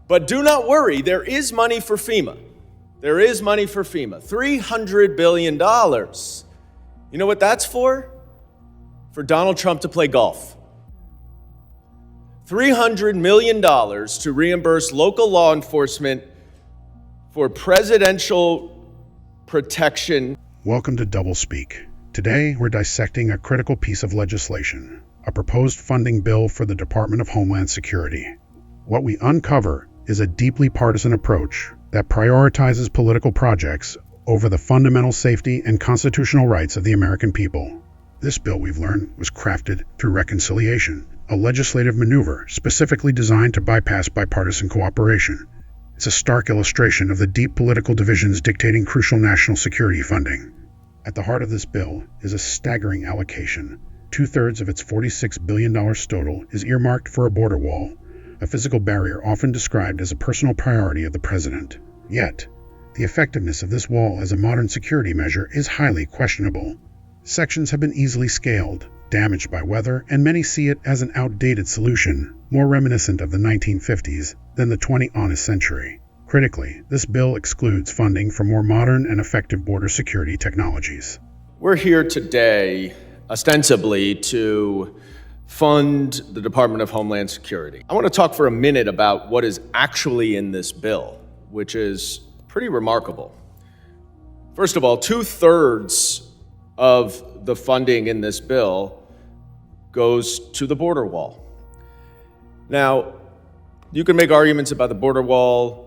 But do not worry, there is money for FEMA. There is money for FEMA. $300 billion. You know what that's for? For Donald Trump to play golf. $300 million to reimburse local law enforcement for presidential protection. Welcome to Doublespeak. Today, we're dissecting a critical piece of legislation, a proposed funding bill for the Department of Homeland Security. What we uncover is a deeply partisan approach that prioritizes political projects over the fundamental safety and constitutional rights of the American people. This bill, we've learned, was crafted through reconciliation, a legislative maneuver specifically designed to bypass bipartisan cooperation. It's a stark illustration of the deep political divisions dictating crucial national security funding. At the heart of this bill is a staggering allocation. 2/3 of its $46 billion total is earmarked for a border wall, a physical barrier often described as a personal priority of the president. Yet, the effectiveness of this wall as a modern security measure is highly questionable. Sections have been easily scaled, damaged by weather, and many see it as an outdated solution, more reminiscent of the 1950s than the 20th century. Critically, this bill excludes funding for more modern and effective border security technologies. We're here today, ostensibly, to fund the Department of Homeland Security. I want to talk for a minute about what is actually in this bill, which is pretty remarkable. First of all, 2/3 of the funding in this bill goes to the border wall. Now, you can make arguments about the border wall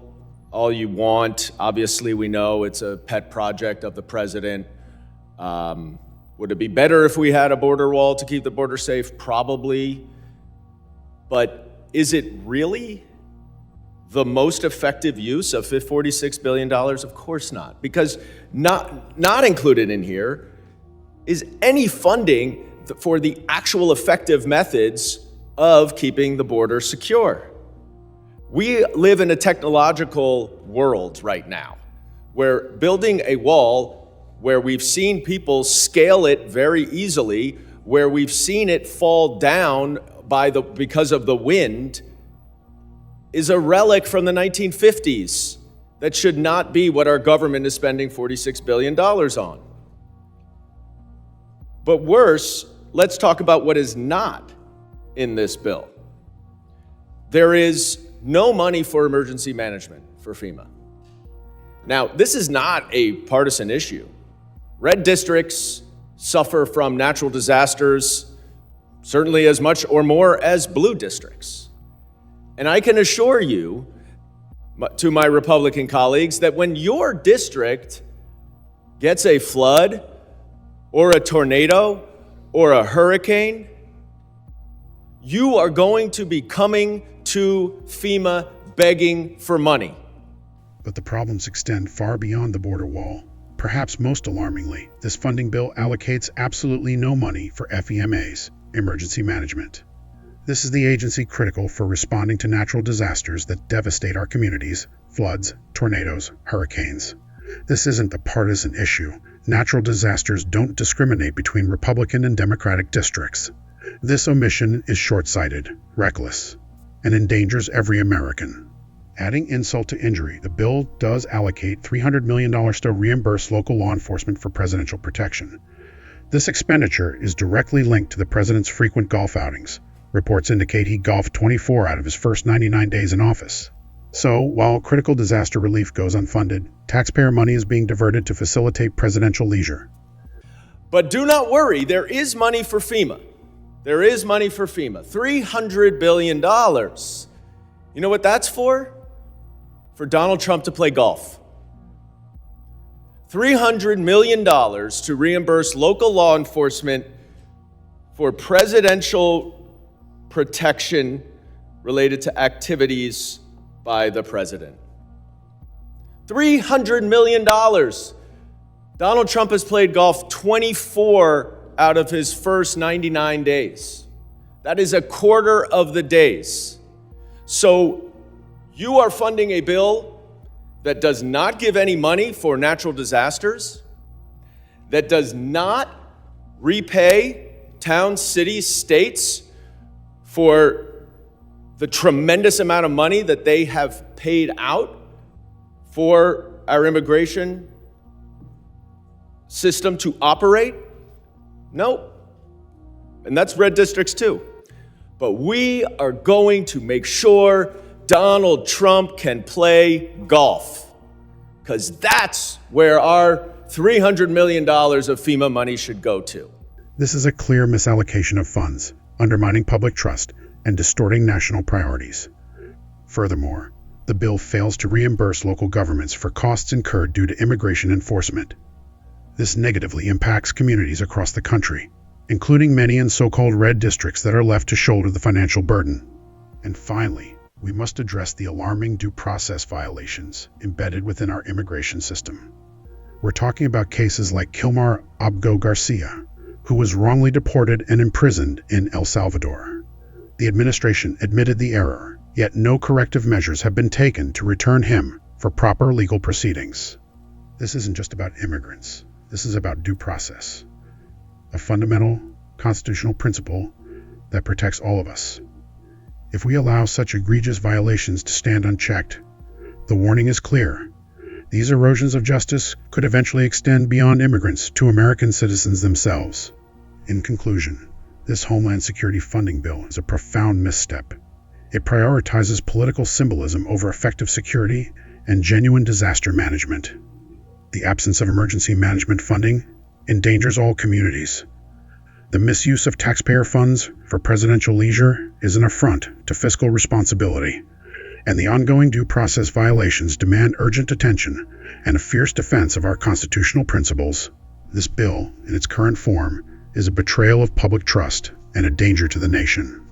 all you want. Obviously, we know it's a pet project of the president. Would it be better if we had a border wall to keep the border safe? Probably. But is it really the most effective use of $46 billion? Of course not. Because not included in here is any funding for the actual effective methods of keeping the border secure. We live in a technological world right now where building a wall, where we've seen people scale it very easily, where we've seen it fall down because of the wind, is a relic from the 1950s that should not be what our government is spending $46 billion on. But worse, let's talk about what is not in this bill. There is no money for emergency management for FEMA. Now, this is not a partisan issue. Red districts suffer from natural disasters certainly as much or more as blue districts. And I can assure you, to my Republican colleagues, that when your district gets a flood or a tornado or a hurricane, you are going to be coming to FEMA begging for money. But the problems extend far beyond the border wall. Perhaps most alarmingly, this funding bill allocates absolutely no money for FEMA's emergency management. This is the agency critical for responding to natural disasters that devastate our communities: floods, tornadoes, hurricanes. This isn't a partisan issue. Natural disasters don't discriminate between Republican and Democratic districts. This omission is short-sighted, reckless, and endangers every American. Adding insult to injury, the bill does allocate $300 million to reimburse local law enforcement for presidential protection. This expenditure is directly linked to the president's frequent golf outings. Reports indicate he golfed 24 out of his first 99 days in office. So, while critical disaster relief goes unfunded, taxpayer money is being diverted to facilitate presidential leisure. But do not worry, there is money for FEMA. There is money for FEMA. $300 billion. You know what that's for? For Donald Trump to play golf. $300 million to reimburse local law enforcement for presidential protection related to activities by the president. $300 million. Donald Trump has played golf 24 out of his first 99 days. That is a quarter of the days. So you are funding a bill that does not give any money for natural disasters, that does not repay towns, cities, states for the tremendous amount of money that they have paid out for our immigration system to operate? No. And that's red districts too. But we are going to make sure Donald Trump can play golf, because that's where our $300 million of FEMA money should go to. This is a clear misallocation of funds, undermining public trust and distorting national priorities. Furthermore, the bill fails to reimburse local governments for costs incurred due to immigration enforcement. This negatively impacts communities across the country, including many in so-called red districts that are left to shoulder the financial burden. And finally, we must address the alarming due process violations embedded within our immigration system. We're talking about cases like Kilmar Obgo Garcia, who was wrongly deported and imprisoned in El Salvador. The administration admitted the error, yet no corrective measures have been taken to return him for proper legal proceedings. This isn't just about immigrants. This is about due process, a fundamental constitutional principle that protects all of us. If we allow such egregious violations to stand unchecked, the warning is clear. These erosions of justice could eventually extend beyond immigrants to American citizens themselves. In conclusion, this Homeland Security funding bill is a profound misstep. It prioritizes political symbolism over effective security and genuine disaster management. The absence of emergency management funding endangers all communities. The misuse of taxpayer funds for presidential leisure is an affront to fiscal responsibility, and the ongoing due process violations demand urgent attention and a fierce defense of our constitutional principles. This bill, in its current form, is a betrayal of public trust and a danger to the nation.